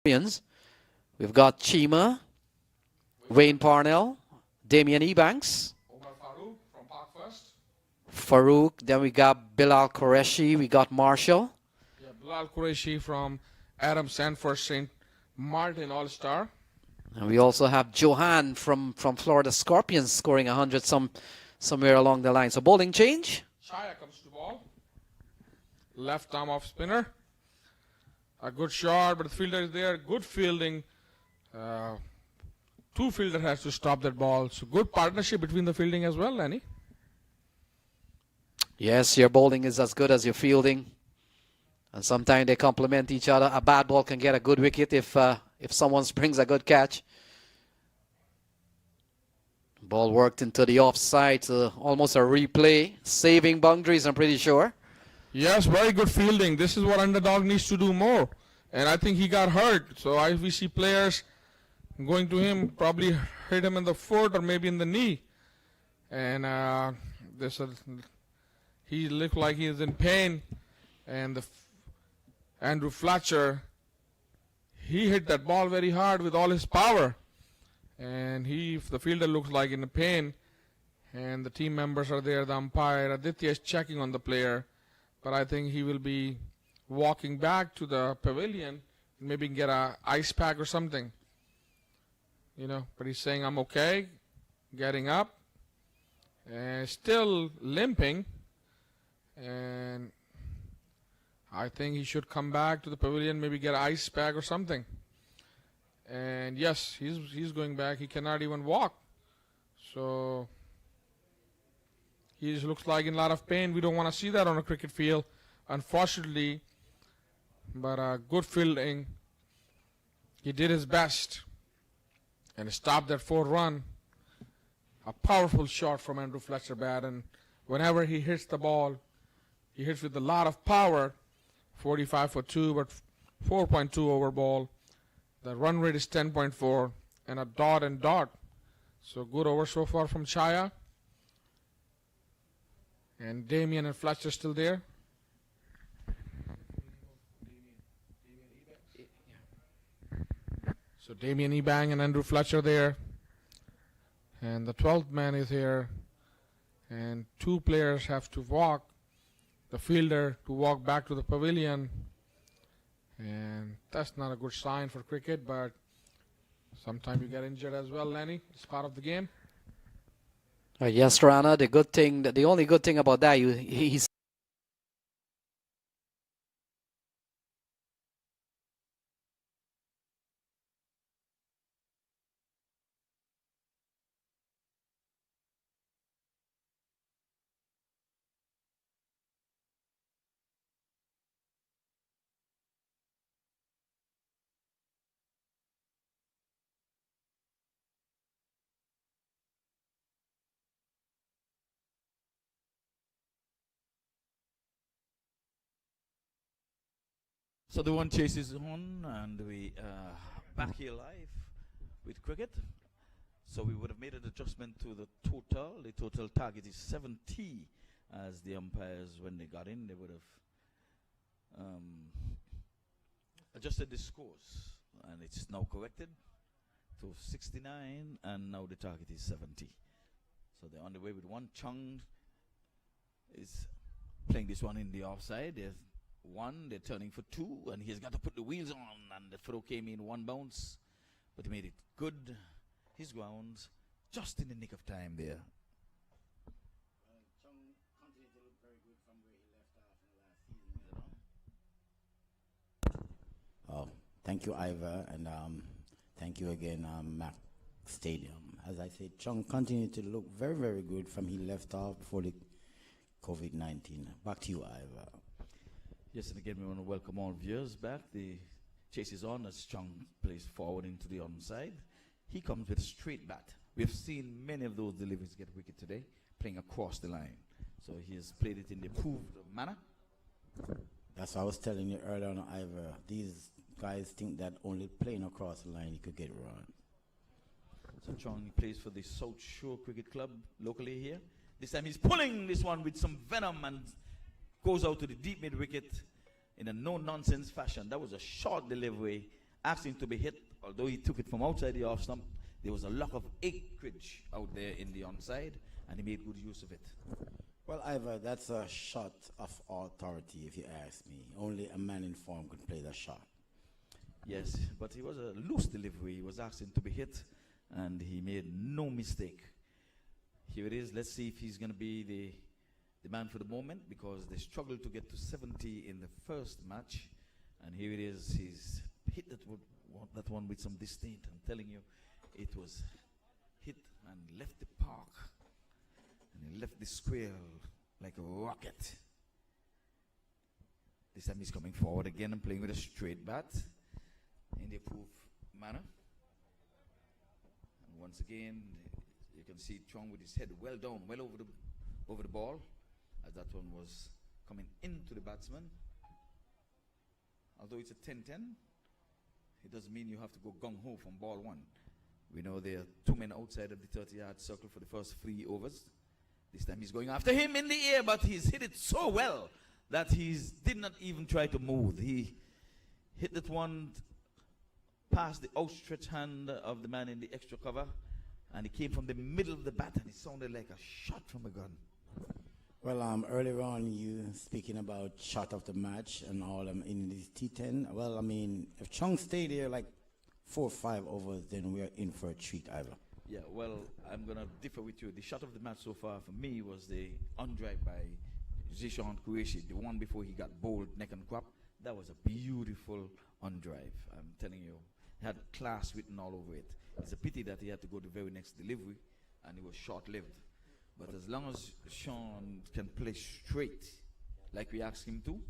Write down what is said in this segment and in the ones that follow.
Scorpions. We've got Chima, Wayne Parnell, Damian Ebanks, from Park First. Farouk. Then we got Bilal Qureshi. We got Marshall. Yeah, Bilal Qureshi from Adam Sanford St. Martin All-Star. And we also have Johan from Florida Scorpions scoring 100 somewhere along the line. So bowling change. Chaya comes to ball. Left arm off spinner. A good shot, but the fielder is there. Good fielding. Two fielder has to stop that ball. So good partnership between the fielding as well, Lenny. Yes, your bowling is as good as your fielding. And sometimes they complement each other. A bad ball can get a good wicket if someone springs a good catch. Ball worked into the offside, so almost a replay. Saving boundaries, I'm pretty sure. Yes, very good fielding. This is what underdog needs to do more. And I think he got hurt. So we see players going to him, probably hit him in the foot or maybe in the knee. And he looked like he is in pain. And Andrew Fletcher, he hit that ball very hard with all his power. And the fielder looks like in pain. And the team members are there, the umpire. Aditya is checking on the player. But I think he will be walking back to the pavilion, maybe get a ice pack or something. But he's saying, I'm okay, getting up, and still limping. And I think he should come back to the pavilion, maybe get an ice pack or something. And yes, he's going back. He cannot even walk. So he just looks like in a lot of pain. We don't want to see that on a cricket field, unfortunately. But good fielding. He did his best and stopped that 4-run. A powerful shot from Andrew Fletcher bat. And whenever he hits the ball, he hits with a lot of power. 45 for 2, but 4.2 over ball. The run rate is 10.4 and a dot and dot. So good over so far from Chaya. And Damian and Fletcher still there. So Damian Ebang and Andrew Fletcher there. And the 12th man is here. And two players have to walk. The fielder to walk back to the pavilion. And that's not a good sign for cricket, but sometimes you get injured as well, Lenny. It's part of the game. Yes, Rana. The only good thing about that, he's So the one chase is on, and we back here live with cricket. So we would have made an adjustment to the total. The total target is 70, as the umpires, when they got in, they would have adjusted the scores, and it's now corrected to 69, and now the target is 70. So they're on the way with one. Chung is playing this one in the offside. There's one, they're turning for two, and he's got to put the wheels on, and the throw came in one bounce, but he made it good. His grounds just in the nick of time there. Chung continued to look very good from where he left off in the last season. Oh, thank you, Ivor, and thank you again, MAQ Stadium. As I said, Chung continued to look very, very good from he left off before the COVID-19. Back to you, Ivor. Yes, and again, we want to welcome all viewers back. The chase is on as Chung plays forward into the onside. He comes with a straight bat. We've seen many of those deliveries get wicket today, playing across the line. So he has played it in the approved manner. That's what I was telling you earlier on, Ivor. These guys think that only playing across the line you could get run. So Chung plays for the South Shore Cricket Club locally here. This time he's pulling this one with some venom and goes out to the deep mid wicket in a no-nonsense fashion. That was a short delivery asked him to be hit, although he took it from outside the off stump. There was a lot of acreage out there in the onside, and he made good use of it. Well, Ivor, that's a shot of authority, if you ask me. Only a man in form could play that shot. Yes, but it was a loose delivery. He was asking to be hit, and he made no mistake. Here it is. Let's see if he's going to be the man for the moment, because they struggled to get to 70 in the first match. And here it is. He's hit that one with some disdain. I'm telling you, it was hit and left the park. And he left the square like a rocket. This time he's coming forward again and playing with a straight bat in the approved manner. And once again, you can see Chong with his head well down, well over the ball, as that one was coming into the batsman. Although it's a 10-10, it doesn't mean you have to go gung-ho from ball one. We know there are 2 men outside of the 30-yard circle for the first 3 overs. This time he's going after him in the air, but he's hit it so well that he did not even try to move. He hit that one past the outstretched hand of the man in the extra cover, and it came from the middle of the bat, and it sounded like a shot from a gun. Well, earlier on, you speaking about shot of the match and all in this T10. Well, I mean, if Chung stayed there like 4 or 5 overs, then we are in for a treat, Ivor. Yeah, well, I'm going to differ with you. The shot of the match so far for me was the undrive by Zishan Qureshi, the one before he got bowled neck and crop. That was a beautiful undrive, I'm telling you. It had class written all over it. It's a pity that he had to go to the very next delivery, and it was short-lived. But as long as Sean can play straight, like we asked him to,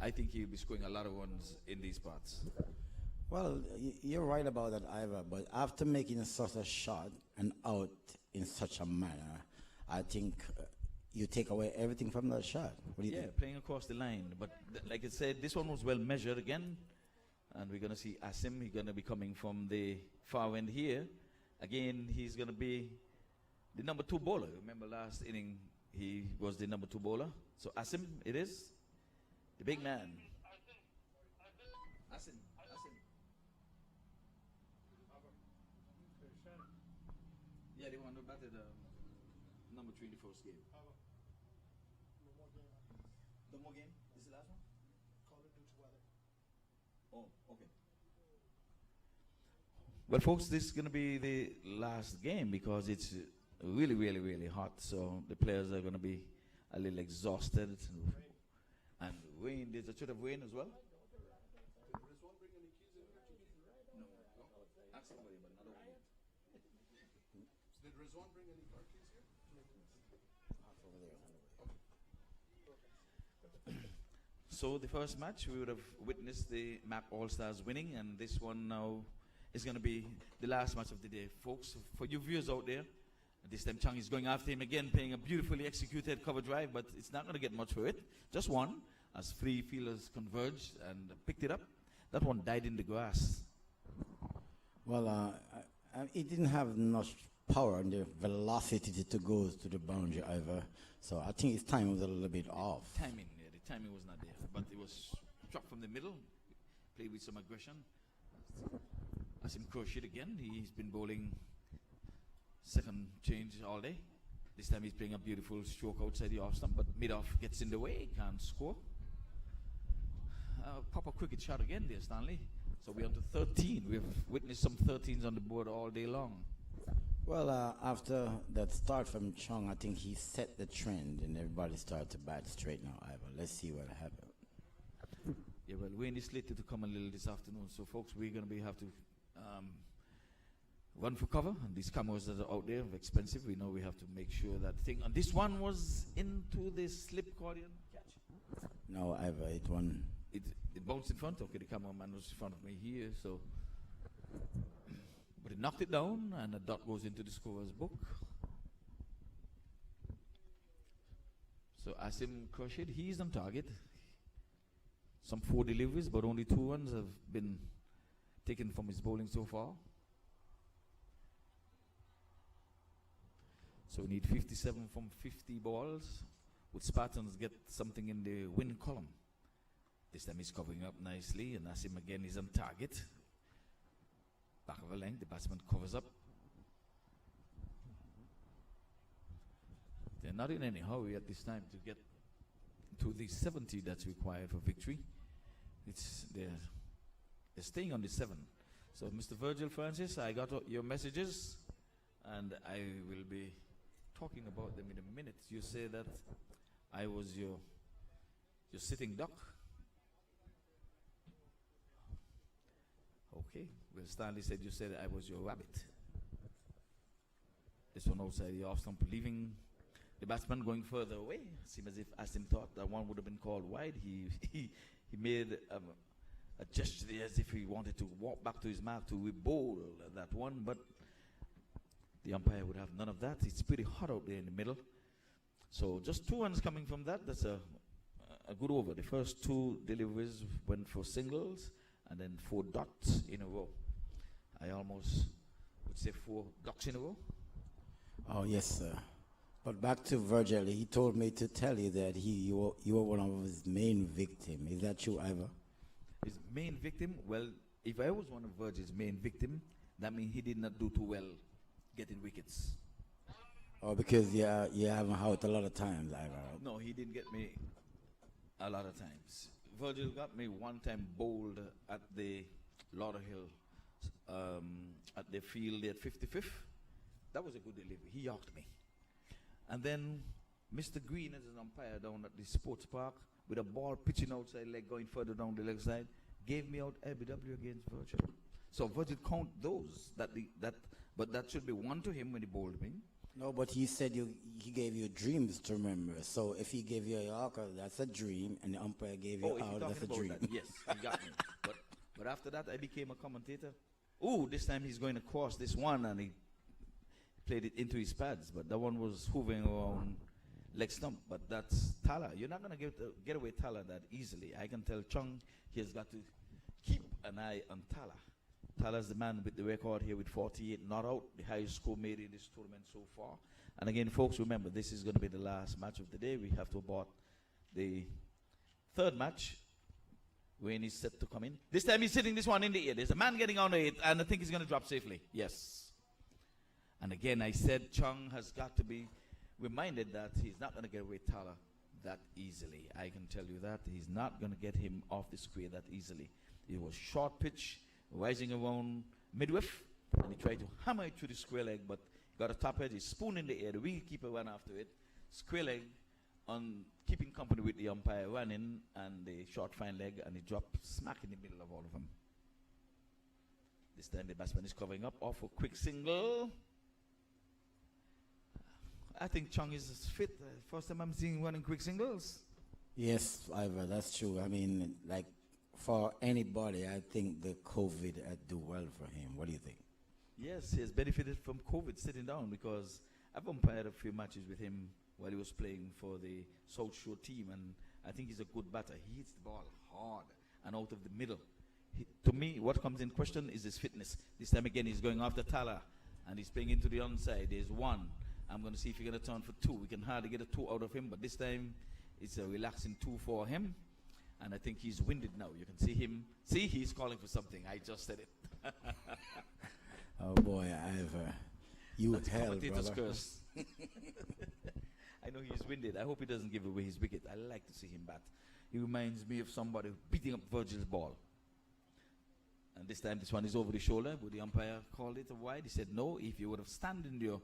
I think he'll be scoring a lot of runs in these parts. Well, you're right about that, Ivor, but after making such a shot and out in such a manner, I think you take away everything from that shot. What do you think? Playing across the line. But like I said, this one was well measured again. And we're going to see Asim. He's going to be coming from the far end here. Again, he's going to be the number 2 bowler. Remember last inning, he was the number 2 bowler. So Asim, it is. The big man. Asim. Yeah, the one who batted number 3 in the first game. No more game? This is the last one? Oh, okay. Well, folks, this is going to be the last game because it's really, really, really hot. So the players are going to be a little exhausted. And rain, there's a threat of rain as well. No. Ask somebody, but not over here. Did Rizwan bring any car keys here? So the first match, we would have witnessed the MAQ All-Stars winning, and this one now is going to be the last match of the day. Folks, for you viewers out there, this time Chang is going after him again, playing a beautifully executed cover drive, but it's not going to get much for it. Just one, as 3 fielders converged and picked it up. That one died in the grass. Well, it didn't have much power and the velocity to go to the boundary either. So I think his time was a little bit off. Timing, yeah, the timing was not there, but it was struck from the middle, played with some aggression. Asim Khurshid again, he's been bowling second change all day. This time he's playing a beautiful stroke outside the off stump, but mid-off gets in the way, can't score. Proper cricket shot again there, Stanley. So we're on to 13. We've witnessed some 13s on the board all day long. Well, after that start from Chung, I think he set the trend and everybody started to bat straight now, Ivor. Let's see what happens. Yeah, well, rain is slated to come a little this afternoon, so folks, we're going to have to run for cover. And these cameras that are out there are expensive. We know we have to make sure that thing. And this one was into the slip accordion catch. No, Ivor, it won. It bounced in front. Okay, the cameraman was in front of me here, so. But it knocked it down, and a dot goes into the scorer's book. So Asim Khurshid, he's on target. Some 4 deliveries, but only 2 runs have been taken from his bowling so far. So we need 57 from 50 balls. Would Spartans get something in the win column? This time he's covering up nicely, and Asim again is on target. back of a length. The batsman covers up. They're not in any hurry at this time to get to the 70 that's required for victory. They're staying on the 7. So, Mr. Virgil Francis, I got your messages, and I will be talking about them in a minute. You say that I was your sitting duck. Okay. Well, Stanley said you said I was your rabbit. This one outside the off stump, leaving the batsman going further away. Seemed as if Aston thought that one would have been called wide. He made a gesture there as if he wanted to walk back to his mark to bowl that one, but the umpire would have none of that. It's pretty hot out there in the middle. So just 2 runs coming from that. That's a good over. The first 2 deliveries went for singles, and then 4 dots in a row. I almost would say 4 ducks in a row. Oh, yes, sir. But back to Virgil, he told me to tell you that you were one of his main victims. Is that true, Ivor? His main victim? Well, if I was one of Virgil's main victim, that means he did not do too well getting wickets. Oh, because you have him out a lot of times, Ivor. Right? No, he didn't get me a lot of times. Virgil got me one time bowled at the Lauderhill, at the field at 55th. That was a good delivery. He knocked me. And then Mr. Green, as an umpire down at the sports park, with a ball pitching outside leg going further down the leg side, gave me out LBW against Virgil. So Virgil count those. But that should be 1 to him when he bowled me. No, but he said he gave you dreams to remember. So if he gave you a Yorker, that's a dream, and the umpire gave you out, that's a dream. That, yes, he got me. But after that, I became a commentator. Oh, this time he's going to cross this one, and he played it into his pads. But that one was hoovering around leg stump. But that's Tala. You're not going to get away Tala that easily. I can tell Chung he has got to keep an eye on Tala. Tala's the man with the record here with 48 not out, the highest score made in this tournament so far. And again, folks, remember, this is going to be the last match of the day. We have to abort the 3rd match. Wayne is set to come in. This time he's hitting this one in the air. There's a man getting on it, and I think he's going to drop safely. Yes. And again, I said Chung has got to be reminded that he's not going to get away Tala that easily. I can tell you that. He's not going to get him off the square that easily. It was short pitch, rising around midwiff, and he tried to hammer it through the square leg, but got a top edge, he spoon in the air, the wicketkeeper ran after it, square leg on keeping company with the umpire running, and the short fine leg, and he dropped smack in the middle of all of them. This time the batsman is covering up, off a quick single. I think Chung is fit. First time I'm seeing running quick singles. Yes, Ivor, that's true. I mean, like, for anybody, I think the COVID would do well for him. What do you think? Yes, he has benefited from COVID sitting down, because I've umpired a few matches with him while he was playing for the South Shore team, and I think he's a good batter. He hits the ball hard and out of the middle. To me, what comes in question is his fitness. This time again, he's going after Tala, and he's playing into the onside. There's 1. I'm going to see if he's going to turn for 2. We can hardly get a 2 out of him, but this time it's a relaxing 2 for him. And I think he's winded now. You can see him. See, he's calling for something. I just said it. Oh, boy, Ivor. You That's hell, commentator's brother. curse. I know he's winded. I hope he doesn't give away his wicket. I like to see him bat. He reminds me of somebody beating up Virgil's ball. And this time, this one is over the shoulder. But the umpire called it a wide. He said, no, if you would have stand in your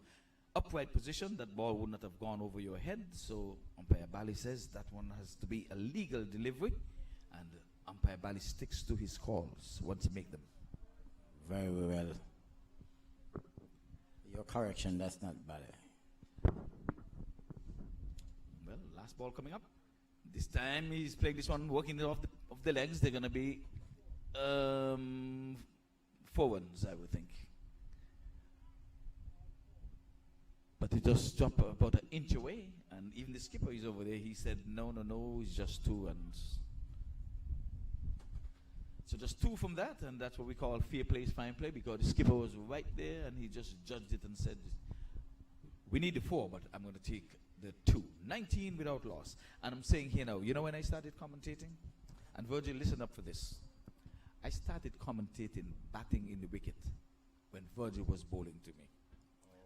upright position, that ball would not have gone over your head. So umpire Bali says that one has to be a legal delivery, and umpire Bali sticks to his calls once he make them. Very well. Your correction, that's not bad. Well, last ball coming up. This time he's playing this one, working it off the legs. They're going to be 4 runs, I would think. But he just jumped about an inch away, and even the skipper is over there. He said, no, it's just 2 runs. So just 2 from that, and that's what we call fair play is fine play, because the skipper was right there, and he just judged it and said, we need the 4, but I'm going to take the 2. 19 without loss. And I'm saying here now, you know when I started commentating? And Virgil, listen up for this. I started commentating batting in the wicket. when Virgil was bowling to me.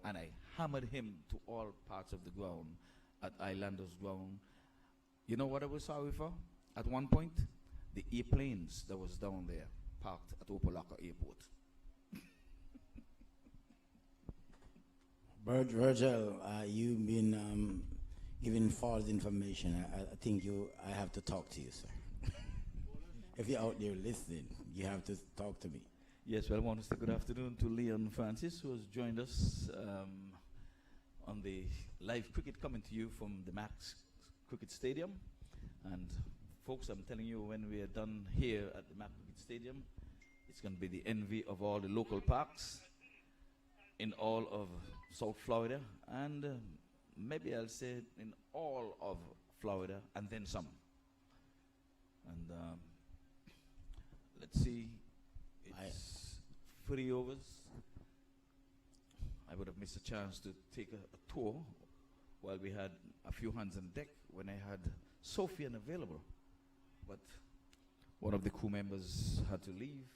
And I hammered him to all parts of the ground at Islanders ground. You know what I was sorry for? At one point, the airplanes that was down there parked at Opalaka Airport. Virgil, you've been giving false information. I think I have to talk to you, sir. If you're out there listening, you have to talk to me. Yes, well, I want to say good afternoon to Leon Francis, who has joined us on the live cricket coming to you from the MAQ Cricket Stadium. And folks, I'm telling you, when we are done here at the MAQ Cricket Stadium, it's going to be the envy of all the local parks in all of South Florida, and maybe I'll say in all of Florida, and then some. And let's see, it's 3 overs. I would have missed a chance to take a tour while we had a few hands on deck when I had Sophie unavailable. But one of the crew members had to leave,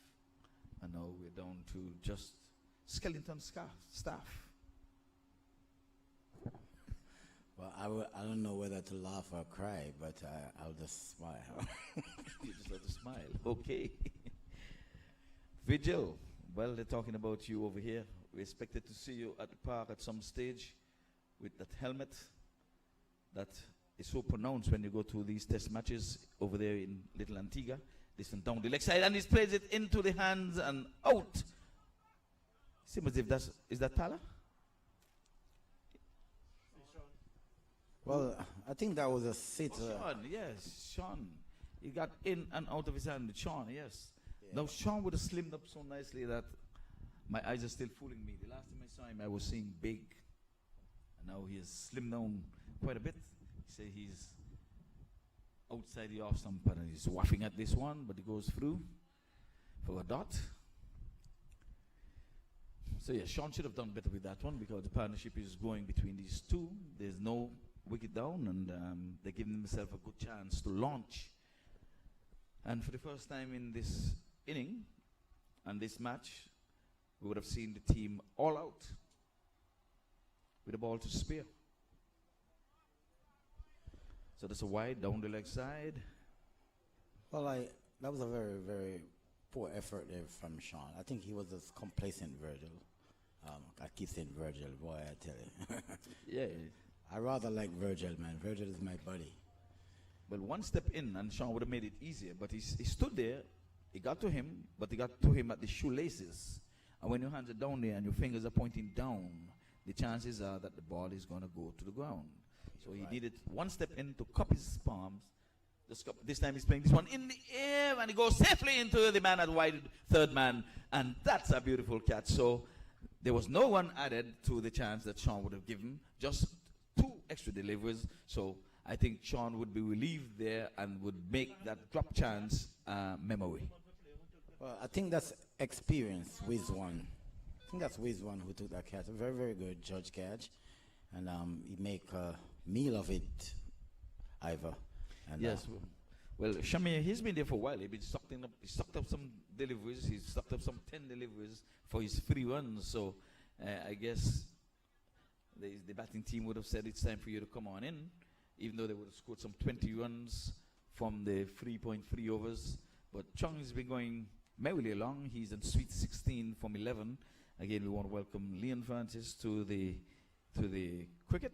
and now we're down to just skeleton staff. Well, I don't know whether to laugh or cry, but I'll just smile. You just have to smile. Okay. Vigil, well, they're talking about you over here. We expected to see you at the park at some stage with that helmet that is so pronounced when you go to these test matches over there in Little Antigua. This one down the leg side, and he plays it into the hands and out. Seems as if is that Tala? Well, I think that was a sit. Sean, yes, Sean. He got in and out of his hand with Sean, yes. Yeah. Now, Sean would have slimmed up so nicely that my eyes are still fooling me. The last time I saw him, I was seeing big. And now he has slimmed down quite a bit. He said he's outside the off stump and he's whacking at this one, but it goes through for a dot. So, yeah, Sean should have done better with that one because the partnership is going between these two. There's no wicket down, and they're giving themselves a good chance to launch. And for the first time in this inning and this match, we would have seen the team all out with the ball to spare. So that's a wide down the leg side. Well, that was a very, very poor effort there from Sean. I think he was just complacent, Virgil. I keep saying Virgil, boy, I tell you. Yeah. I rather like Virgil, man. Virgil is my buddy. Well, one step in, and Sean would have made it easier. But he stood there. He got to him, but he got to him at the shoelaces. And when your hands are down there and your fingers are pointing down, the chances are that the ball is going to go to the ground. So he needed one step in to cup his palms. This time he's playing this one in the air, and he goes safely into the man at wide, third man. And that's a beautiful catch. So there was no one added to the chance that Sean would have given. Just 2 extra deliveries. So I think Sean would be relieved there and would make that drop chance memory. Well, I think that's experience, Wiz one. I think that's Wiz one who took that catch. A very, very good judge catch. And he make a meal of it, Ivor. And yes. Well, Shamir, he's been there for a while. He's been he sucked up some deliveries. He's sucked up some 10 deliveries for his 3 runs. So I guess the batting team would have said it's time for you to come on in, even though they would have scored some 20 runs from the 3.3 overs. But Chung has been going merrily along. He's in Sweet 16 from 11. Again, we want to welcome Leon Francis to the cricket.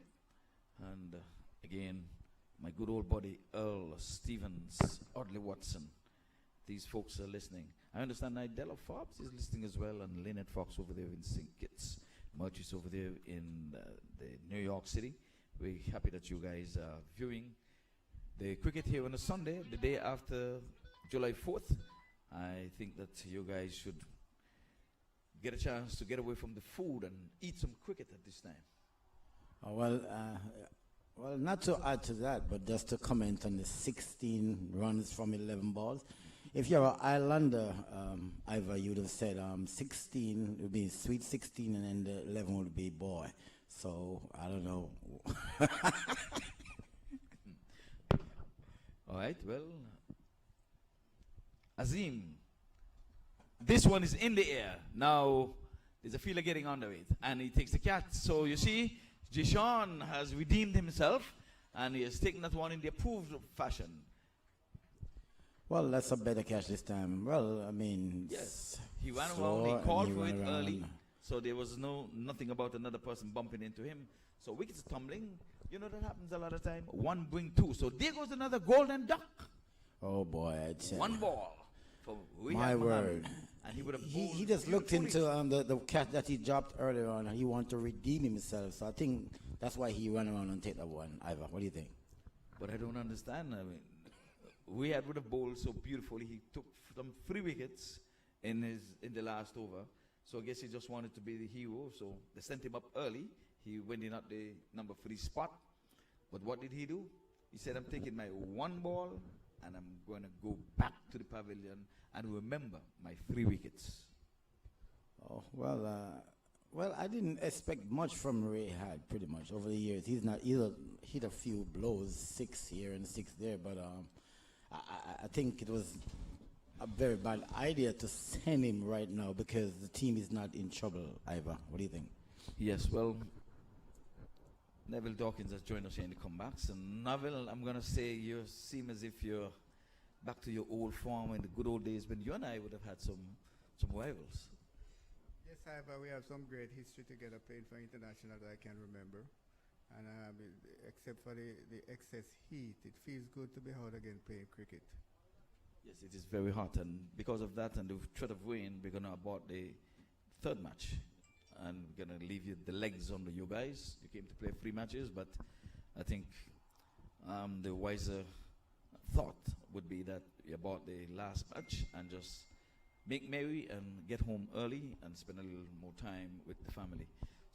And again, my good old buddy Earl Stevens, Audley Watson. These folks are listening. I understand Idella Forbes is listening as well, and Lynette Fox over there in St. Kitts. Murchis over there in the New York City. We're happy that you guys are viewing the cricket here on a Sunday, the day after July 4th. I think that you guys should get a chance to get away from the food and eat some cricket at this time. Well, not to add to that, but just to comment on the 16 runs from 11 balls. If you're an Islander, Ivor, you'd have said 16 would be Sweet 16, and then the 11 would be boy. So, I don't know. All right, well, Azim, this one is in the air. Now, There's a fielder getting under it, and he takes the catch. So you see, Jishon has redeemed himself, and he has taken that one in the approved fashion. Well, that's a better catch this time. Well, I mean, Yes, he ran slow around. He and called he for ran it around. early, so there was nothing about another person bumping into him. So wickets tumbling. You know that happens a lot of time. One bring two. So there goes another golden duck. Oh boy, I'd say. One ball for Riyad My Mohammed, word. and he would have. He bowled just looked beautifully. into the catch that he dropped earlier on, and he wanted to redeem himself. So I think that's why he ran around and take that one. Ivor, what do you think? But I don't understand. I mean, Riyad would have bowled so beautifully. He took some 3 wickets in the last over. So I guess he just wanted to be the hero. So they sent him up early. He went in at the number 3 spot. But what did he do? He said, I'm taking my 1 ball and I'm going to go back to the pavilion and remember my 3 wickets. Oh well, I didn't expect much from Ray Had pretty much over the years. He's not either hit a few blows, 6 here and 6 there, but I think it was a very bad idea to send him right now because the team is not in trouble. Ivor, what do you think? Yes, well, Neville Dawkins has joined us here in the comebacks. And Neville, I'm going to say you seem as if you're back to your old form in the good old days when you and I would have had some rivals. Yes, we have some great history together playing for international that I can remember. And except for the excess heat, it feels good to be out again playing cricket. Yes, it is very hot, and because of that and the threat of rain, we're going to abort the 3rd match. And we're going to leave you the legs on you guys. You came to play 3 matches, but I think the wiser thought would be that you abort the last match and just make merry and get home early and spend a little more time with the family.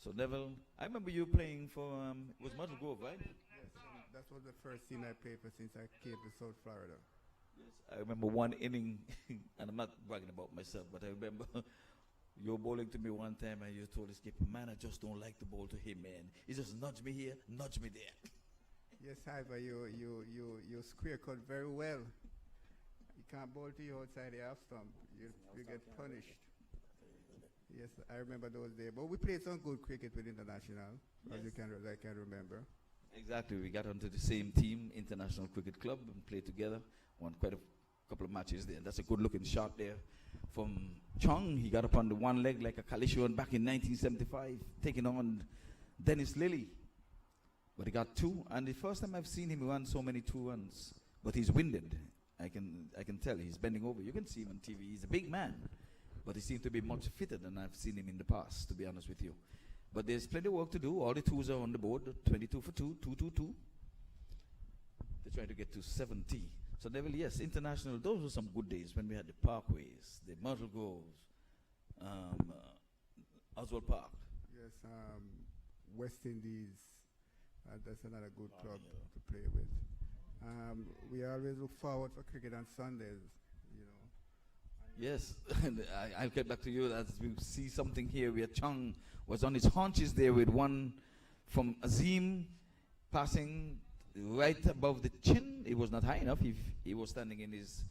So Neville, I remember you playing for, it was Myrtle Grove, right? Yes, and that was the first team I played for since I came to South Florida. Yes. I remember one inning, and I'm not bragging about myself, but I remember you were bowling to me one time and you told the skipper, man, I just don't like to bowl to him, man. He just nudge me here, nudge me there. Yes, Ivor, you square cut very well. You can't bowl to you outside the half stump. You get punished. Yes, I remember those days. But we played some good cricket with international, as I can remember. Exactly. We got onto the same team, International Cricket Club, and played together. Won quite a couple of matches there. That's a good-looking shot there from Chung. He got up on the one leg like a Kalishuan back in 1975, taking on Dennis Lilly. But he got 2, and the first time I've seen him run so many 2 runs. But he's winded. I can tell he's bending over. You can see him on TV. He's a big man, but he seems to be much fitter than I've seen him in the past, to be honest with you. But there's plenty of work to do. All the 2s are on the board. 22 for 2, 2, 2, 2. They're trying to get to 70. So Neville, yes, international. Those were some good days when we had the Parkways, the Myrtle Groves, Oswald Park. Yes, West Indies. That's another good club to play with. We always look forward for cricket on Sundays, you know. Yes, and I'll get back to you as we see something here where Chung was on his haunches there with one from Azim passing right above the chin. It was not high enough if he was standing in his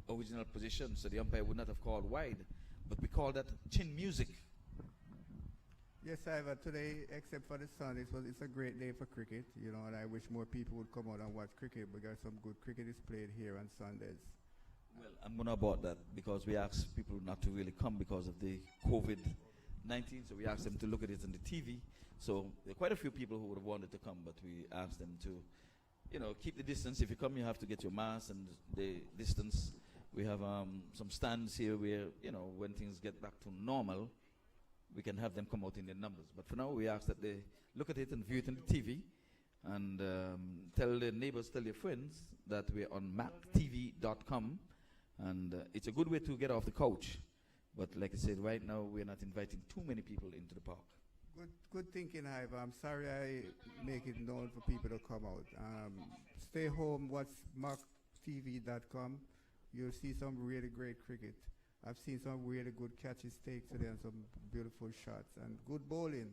original position, so the umpire would not have called wide. But we call that chin music. Yes, Ivor, today, except for the sun, it's a great day for cricket, you know, and I wish more people would come out and watch cricket because some good cricket is played here on Sundays. Well, I'm going to abort that because we asked people not to really come because of the COVID-19, so we asked them to look at it on the TV. So there are quite a few people who would have wanted to come, but we asked them to, you know, keep the distance. If you come, you have to get your mask and the distance. We have some stands here where, you know, when things get back to normal, we can have them come out in their numbers. But for now, we ask that they look at it and view it on the TV and tell their neighbors, tell your friends that we're on MAQTV.com. And it's a good way to get off the couch. But like I said, right now, we're not inviting too many people into the park. Good thinking, Ivor. I'm sorry I make it known for people to come out. Stay home, watch MAQTV.com. You'll see some really great cricket. I've seen some really good catches take today and some beautiful shots and good bowling.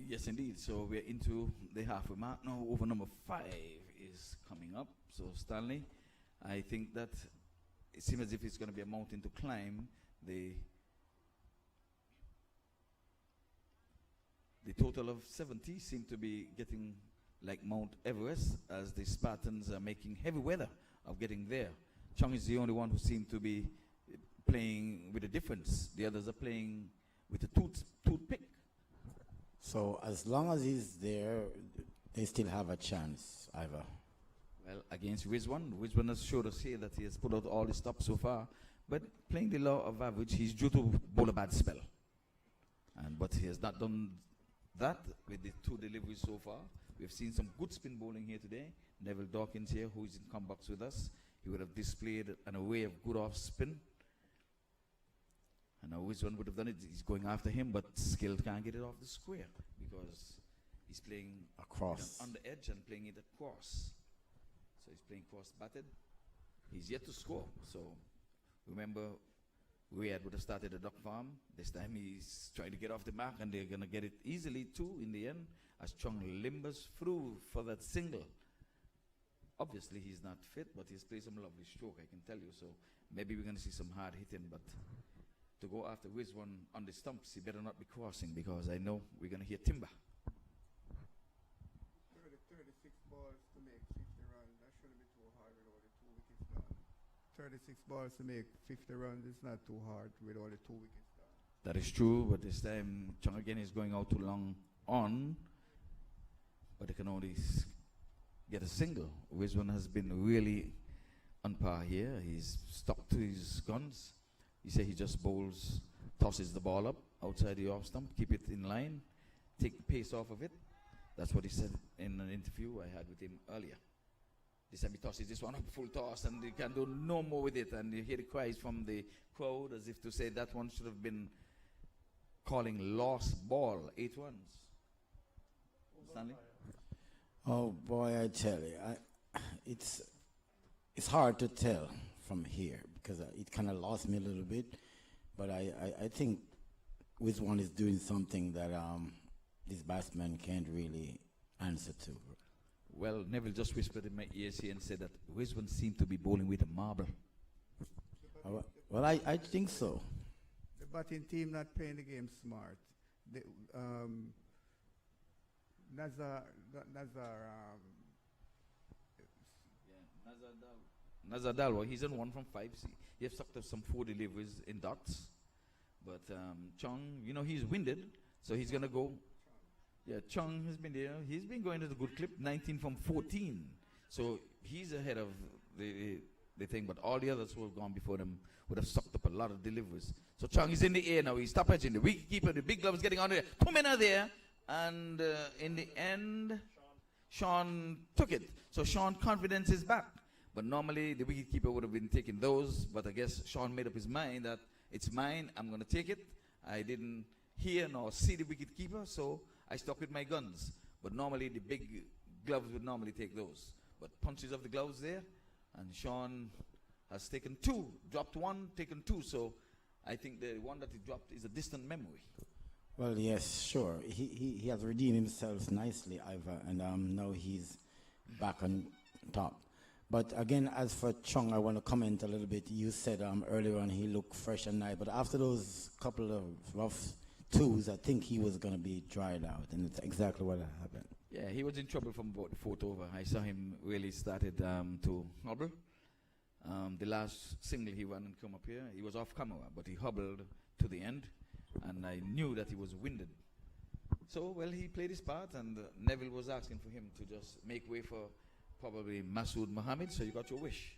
Yes, indeed. So we're into the halfway mark now. Over number 5 is coming up. So Stanley, I think that it seems as if it's going to be a mountain to climb. The total of 70 seem to be getting like Mount Everest, as the Spartans are making heavy weather of getting there. Chung is the only one who seemed to be playing with a difference. The others are playing with a toothpick. So as long as he's there, they still have a chance, Ivor. Well, against Rizwan has showed us here that he has put out all his stops so far. But playing the law of average, he's due to bowl a bad spell. But he has not done that with the 2 deliveries so far. We've seen some good spin bowling here today. Neville Dawkins here, who is in comebacks with us. He would have displayed an array of good off spin. And now Rizwan would have done it. He's going after him, but still can't get it off the square because he's playing Across. on the edge and playing it across. So he's playing cross-batted. He's yet to score. So remember, Riyadh would have started a duck farm. This time he's trying to get off the mark, and they're going to get it easily too in the end as Chung limbers through for that single. Obviously he's not fit, but he's played some lovely stroke, I can tell you. So maybe we're going to see some hard hitting, but to go after Rizwan on the stumps, he better not be crossing, because I know we're going to hear timber. 36 balls to make 50 runs. That shouldn't be too hard with only 2 wickets gone. 36 balls to make 50 runs. It's not too hard with only 2 wickets gone. That is true, but this time Chung again is going out too long on, but they can only get a single. Rizwan has been really on par here. He's stuck to his guns. He said he just bowls, tosses the ball up outside the off stump, keep it in line, take the pace off of it. That's what he said in an interview I had with him earlier. This time he tosses this one up full toss, and he can do no more with it. And you hear the cries from the crowd as if to say that one should have been calling lost ball, 8 runs. Stanley? Oh boy, I tell you, it's hard to tell from here because it kind of lost me a little bit. But I think Rizwan is doing something that this batsman can't really answer to. Well, Neville just whispered in my ears here and said that Rizwan seemed to be bowling with a marble. Well, I think so. The batting team not playing the game smart. They, Nazar Dalwa, he's on 1 from 5. He has sucked up some 4 deliveries in dots. But Chung, you know, he's winded, so he's going to go. Yeah, Chung has been there. He's been going at a good clip, 19 from 14. So he's ahead of the thing, but all the others who have gone before them would have sucked up a lot of deliveries. So Chung is in the air now. He's stop edging. The wicketkeeper, the big gloves getting on there. 2 men are there. And in the end, Sean took it. So Sean's confidence is back. But normally the wicketkeeper would have been taking those. But I guess Sean made up his mind that it's mine. I'm going to take it. I didn't hear nor see the wicketkeeper, so I stuck with my guns. But normally the big gloves would normally take those. But punches of the gloves there. And Sean has taken 2. Dropped 1, taken 2. So I think the one that he dropped is a distant memory. Well, yes, sure. He has redeemed himself nicely, Ivor, and now he's back on top. But again, as for Chung, I want to comment a little bit. You said earlier on he looked fresh and nice, but after those couple of rough 2s, I think he was going to be dried out, and it's exactly what happened. Yeah, he was in trouble from about the 4th over. I saw him really started to hobble. The last single he ran and come up here, he was off camera, but he hobbled to the end, and I knew that he was winded. So, well, he played his part, and Neville was asking for him to just make way for probably Masood Mohammed, so you got your wish.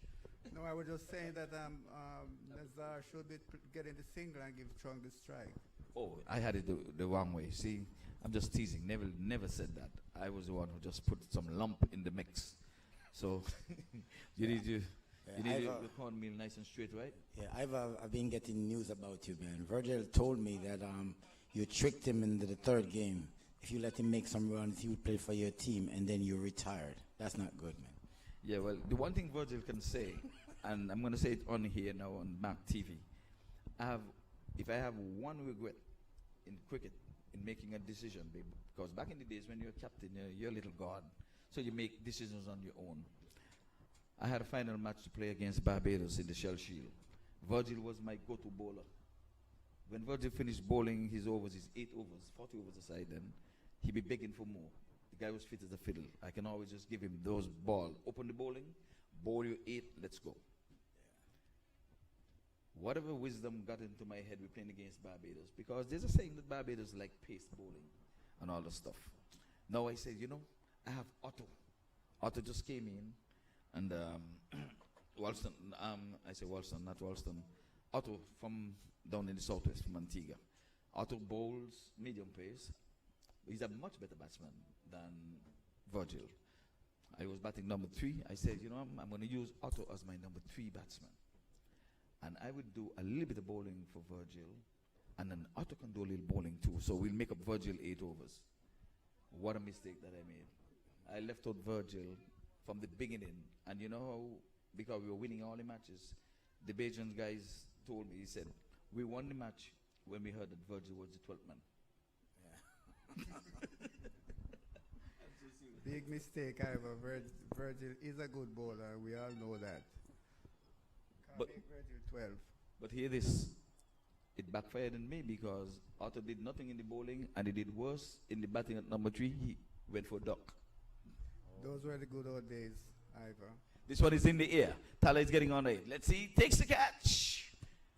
No, I was just saying that Nazar should be getting the single and give Chung the strike. Oh, I had it the wrong way. See, I'm just teasing. Neville never said that. I was the one who just put some lump in the mix. So you need to the cornmeal nice and straight, right? Yeah, I've been getting news about you, man. Virgil told me that you tricked him into the 3rd game. If you let him make some runs, he would play for your team, and then you retired. That's not good, man. Yeah, well, the one thing Virgil can say, and I'm going to say it on here now on MAQ TV, if I have one regret in cricket, in making a decision, because back in the days when you're a captain, you're a little god, so you make decisions on your own. I had a final match to play against Barbados in the Shell Shield. Virgil was my go-to bowler. When Virgil finished bowling his overs, his 8 overs, 40 overs aside then, he'd be begging for more. The guy was fit as a fiddle. I can always just give him those ball. Open the bowling, bowl you 8, let's go. Whatever wisdom got into my head, we're playing against Barbados. Because there's a saying that Barbados like pace bowling and all the stuff. Now I said, I have Otto. Otto just came in, and Walston, I say Walston, not Walston. Otto from down in the southwest, from Antigua. Otto bowls medium pace. He's a much better batsman than Virgil. I was batting number 3. I said, I'm going to use Otto as my number 3 batsman. And I would do a little bit of bowling for Virgil, and then Otto can do a little bowling too. So we'll make up Virgil 8 overs. What a mistake that I made. I left out Virgil from the beginning. And you know how, because we were winning all the matches, the Bajan guys told me, he said, we won the match when we heard that Virgil was the 12th man. Big mistake, however. Virgil is a good bowler. We all know that. Can't But- make Virgil 12. But hear this, it backfired on me because Otto did nothing in the bowling and he did worse in the batting at number 3. He went for duck. Those were the good old days, Ivor. This one is in the air. Tala is getting on it. Let's see. Takes the catch.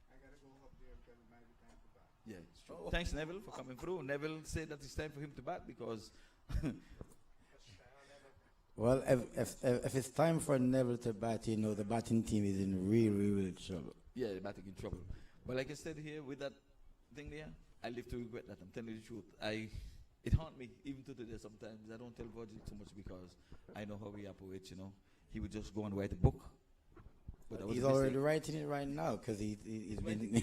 I gotta go up there because it might be time to bat. Yeah, it's true. Thanks, Neville, for coming through. Neville said that it's time for him to bat because Well, if it's time for Neville to bat, the batting team is in real trouble. yeah, the batting in trouble. But like I said here, with that thing there, I live to regret that. I'm telling you the truth. It haunts me even to today sometimes. I don't tell Virgil too much because I know how he operates, He would just go and write a book. But that was He's a mistake. already writing it right now because he's been.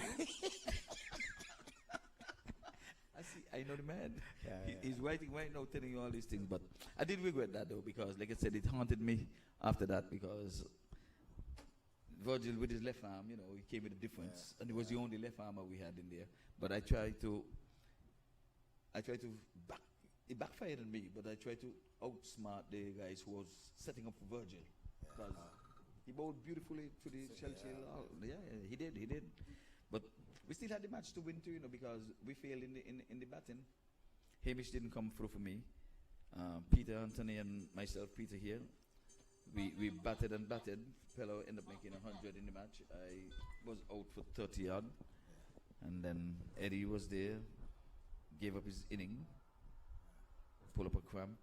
I know the man. Yeah, He's writing right now, telling you all these things. But I did regret that though, because like I said, it haunted me after that because Virgil with his left arm, he came with a difference, and he was the only left armer we had in there. But it backfired on me. But I tried to outsmart the guys who was setting up for Virgil. Because he bowled beautifully to the shell. Yeah, he did. But we still had the match to win too, because we failed in the batting. Hamish didn't come through for me. Peter, Anthony, and myself, Peter here, we batted and batted. Fellow ended up making 100 in the match. I was out for 30 odd, and then Eddie was there, gave up his inning, pulled up a cramp.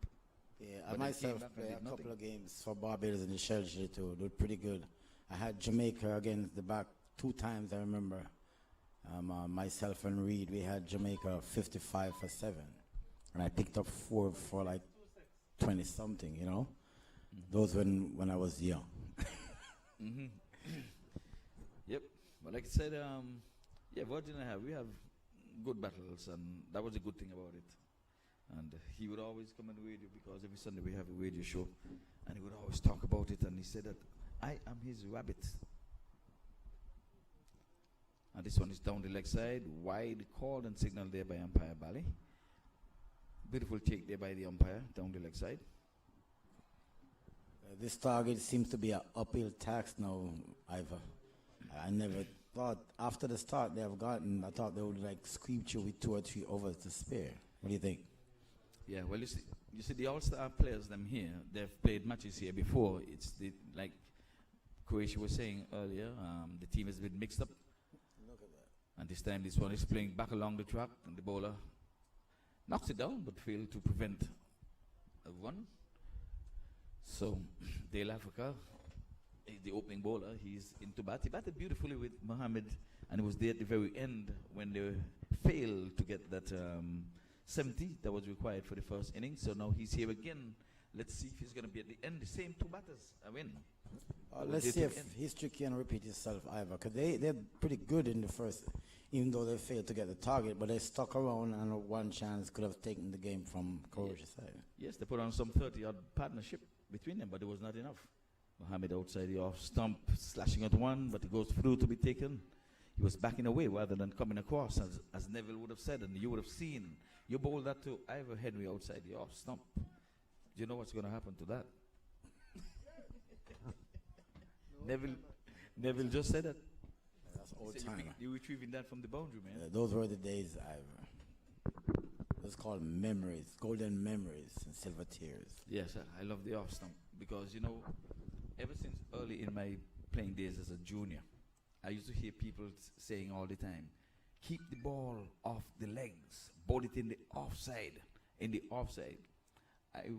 Yeah, But I they came myself back and played did a couple nothing. of games for Barbados in the shell too. Did pretty good. I had Jamaica against the back 2 times, I remember. Myself and Reed, we had Jamaica 55 for 7. And I picked up 4 for like 20 something, Those when I was young. Mm-hmm. Yep. But like I said, Virgin and we have good battles, and that was a good thing about it. And he would always come on the radio because every Sunday we have a radio show, and he would always talk about it. And he said that I am his rabbit. And this one is down the leg side, wide called and signaled there by umpire Bally. Beautiful take there by the umpire down the leg side. This target seems to be an uphill task now, Ivor. I never thought, after the start they have gotten, I thought they would sweep you with 2 or 3 overs to spare. What do you think? Yeah, well, you see the all-star players, them here, they've played matches here before. It's like Croatia was saying earlier, the team has been mixed up. Look at that. And this time this one is playing back along the track, and the bowler knocks it down but failed to prevent a run. So, Dale Africa, the opening bowler, he's into bat. He batted beautifully with Mohammed, and it was there at the very end when they failed to get that 70 that was required for the first inning. So now he's here again. Let's see if he's going to be at the end. The same 2 batters. I win. Let's see if history can repeat itself, Ivor. Because they're pretty good in the first, even though they failed to get the target, but they stuck around and one chance could have taken the game from Croatia's side. Yes, they put on some 30-odd partnership between them, but it was not enough. Mohammed outside the off stump, slashing at one, but it goes through to be taken. He was backing away rather than coming across, as Neville would have said, and you would have seen. You bowled that to Ivor Henry outside the off stump. Do you know what's going to happen to that? Neville just said that. That's old He said time. you're retrieving that from the boundary, man. Those were the days, Ivor. It's called memories, golden memories and silver tears. Yes, I love the off stump because, you know, ever since early in my playing days as a junior, I used to hear people saying all the time, keep the ball off the legs, bowl it in the offside, in the offside.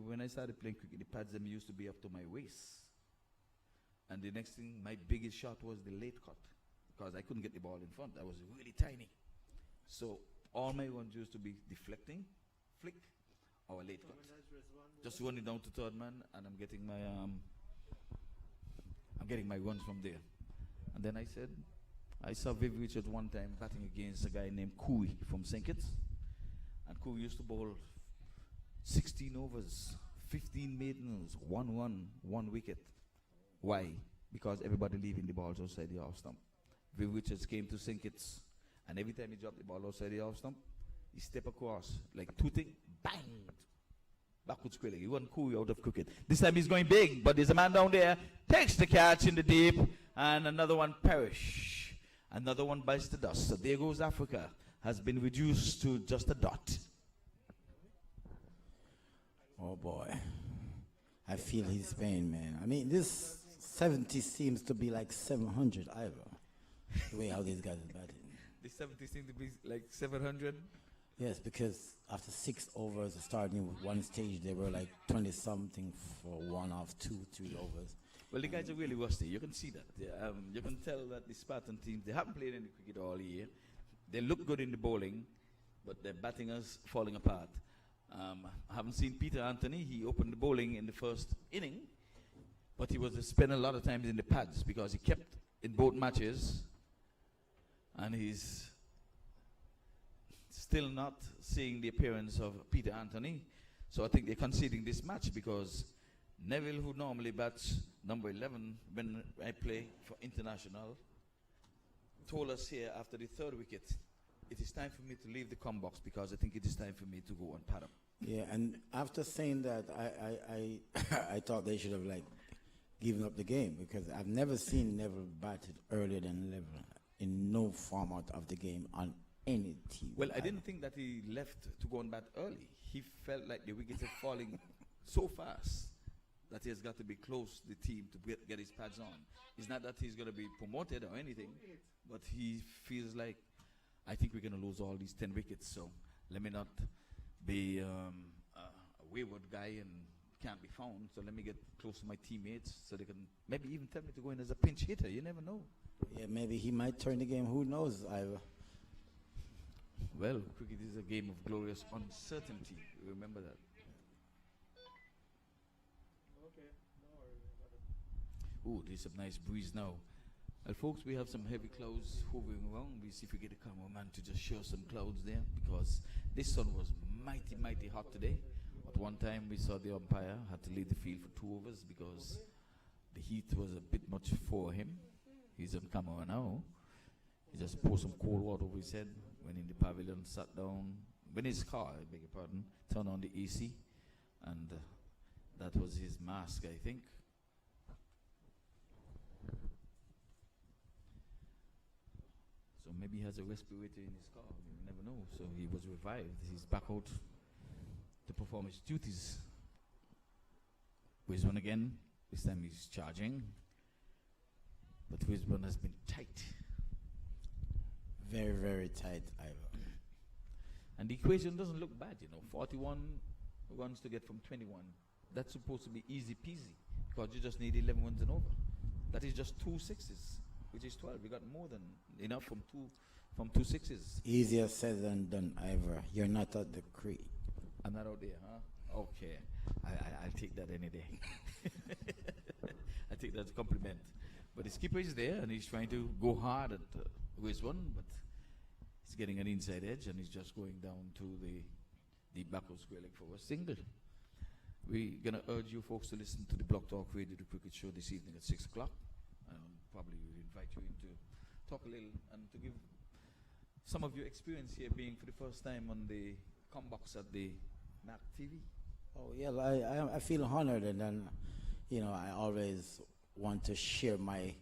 When I started playing cricket, the pads them used to be up to my waist. And the next thing, my biggest shot was the late cut because I couldn't get the ball in front. I was really tiny. So all my ones used to be deflecting, flick, or late cut. Just running down to third man, and I'm getting my runs from there. And then I saw Viv Richards one time batting against a guy named Kui from St. Kitts. And Kui used to bowl 16 overs, 15 maidens, 1 run, 1 wicket. Why? Because everybody leaving the balls outside the off stump. Viv Richards came to St. Kitts, and every time he dropped the ball outside the off stump, he step across, like tooting, bang, backwards square leg. He wasn't cool out of cricket. This time he's going big, but there's a man down there, takes the catch in the deep, and another one perish. Another one bites the dust. So there goes Africa, has been reduced to just a dot. Oh boy, I feel his pain, man. I mean, this 70 seems to be like 700 either. The way how these guys are batting. The 70 seem to be like 700. Yes, because after 6 overs, starting with one stage, they were like 20 something for 1 off 2, 3 overs. Well, the guys are really rusty. You can see that. You can tell that the Spartan team, they haven't played any cricket all year. They look good in the bowling, but their batting is falling apart. I haven't seen Peter Anthony. He opened the bowling in the first inning, but he was spending a lot of times in the pads because he kept in both matches, and he's still not seeing the appearance of Peter Anthony. So I think they're conceding this match because Neville, who normally bats number 11 when I play for international, told us here after the 3rd wicket, it is time for me to leave the box because I think it is time for me to go and pad up. Yeah, and after saying that, I thought they should have like given up the game because I've never seen Neville batted earlier than 11 in no format of the game on any team. Well, I didn't think that he left to go and bat early. He felt like the wickets are falling so fast that he has got to be close to the team to get his pads on. It's not that he's going to be promoted or anything, but he feels like, I think we're going to lose all these 10 wickets, so let me not be a wayward guy and can't be found, so let me get close to my teammates so they can maybe even tell me to go in as a pinch hitter. You never know. Yeah, maybe he might turn the game. Who knows, Ivor? Well, cricket is a game of glorious uncertainty. Remember that. Oh, there's some nice breeze now. Well, folks, we have some heavy clouds hovering around. We see if we get a cameraman to just show some clouds there because this sun was mighty, mighty hot today. At one time, we saw the umpire had to leave the field for 2 overs because the heat was a bit much for him. He's on camera now. He just poured some cold water over his head, went in the pavilion, sat down, went in his car, I beg your pardon, turned on the AC, and that was his mask, I think. So maybe he has a respirator in his car, you never know. So he was revived. He's back out to perform his duties. Wisdom again, this time he's charging. But Wisdom has been tight. Very, very tight, Ivor. And the equation doesn't look bad, you know. 41 runs to get from 21. That's supposed to be easy peasy because you just need 11 runs and over. That is just 2 sixes, which is 12. We got more than enough from two sixes. Easier said than done, Ivor. You're not at the creek. I'm not out there, huh? Okay. I'll take that any day. I take that as a compliment. But the skipper is there and he's trying to go hard at Wisdom, but he's getting an inside edge and he's just going down to the backward square leg for a single. We're going to urge you folks to listen to the Block Talk Radio, the cricket show this evening at 6 o'clock. Probably we'll invite you in to talk a little and to give some of your experience here being for the first time on the combox at the MAQ TV. Oh, yeah, I feel honored, and then, you know, I always want to share my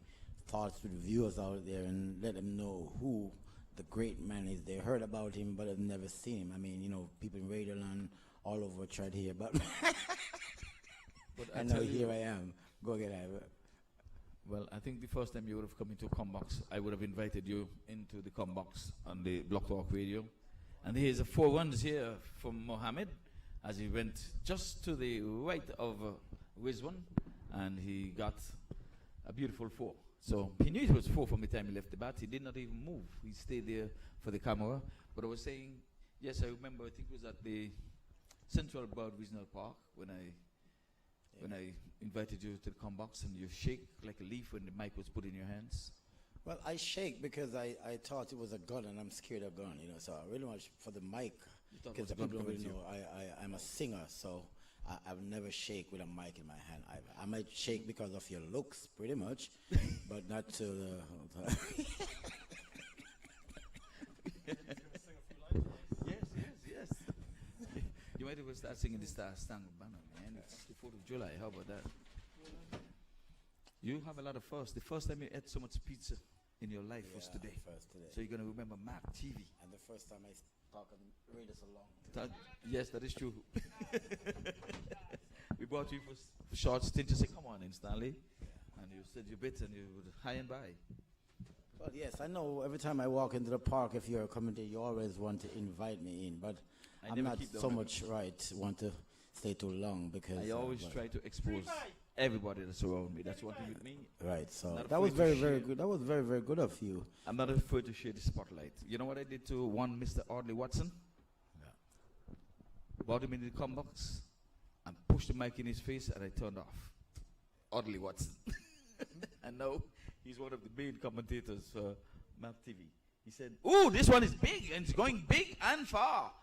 thoughts with viewers out there and let them know who the great man is. They heard about him, but have never seen him. I mean, you know, people in Radioland all over tried to hear about me. But And now tell you- here I am. Go get Ivor. Well, I think the first time you would have come into Combox, I would have invited you into the Combox on the Block Talk Radio. And here's a 4 runs here from Mohammed as he went just to the right of Rizwan, and he got a beautiful 4. So he knew it was 4 from the time he left the bat. He did not even move. He stayed there for the camera. But I was saying, yes, I remember, I think it was at the Central Bird Regional Park when I invited you to the Combox, and you shake like a leaf when the mic was put in your hands. Well, I shake because I thought it was a gun, and I'm scared of gun, you know. So I really much for the mic, You thought it because was a the gun people coming will to you. know I'm a singer, so I've never shake with a mic in my hand either. I might shake because of your looks, pretty much, but not to the. Yes. You might even start singing the Star Spangled Banner, man. It's the 4th of July. How about that? You have a lot of firsts. The first time you ate so much pizza in your life was today. First today. So you're going to remember MAQ TV. And the first time I talk on radio so long. Yes, that is true. We brought you for short stint. You said, come on in, Stanley. And you said your bit and you would high and by. Well, yes, I know every time I walk into the park, if you're coming there, you always want to invite me in, but I I'm never not keep them. so much want to stay too long because I always well, try to expose everybody that's around me. That's one thing with me. right. So Not that was afraid to very share. good. That was very good of you. I'm not afraid to share the spotlight. You know what I did to one Mr. Audley Watson? Yeah. Brought him in the combox and pushed the mic in his face, and I turned off. Audley Watson. And now he's one of the main commentators for MAP TV. He said, "Ooh, this one is big, and it's going big and far."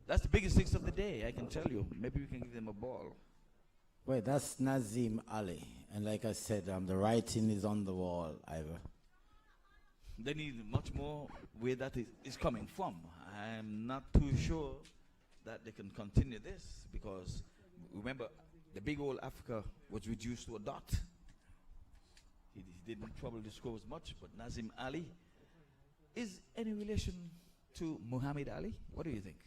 That's the biggest things of the day, I can tell you. Maybe we can give them a ball. Wait, that's Nazim Ali, and like I said, the writing is on the wall, Ivor. They need much more where that is coming from. I'm not too sure that they can continue this, because remember, the big old Africa was reduced to a dot. He didn't trouble the scores much, but Nazim Ali is any relation to Muhammad Ali? What do you think?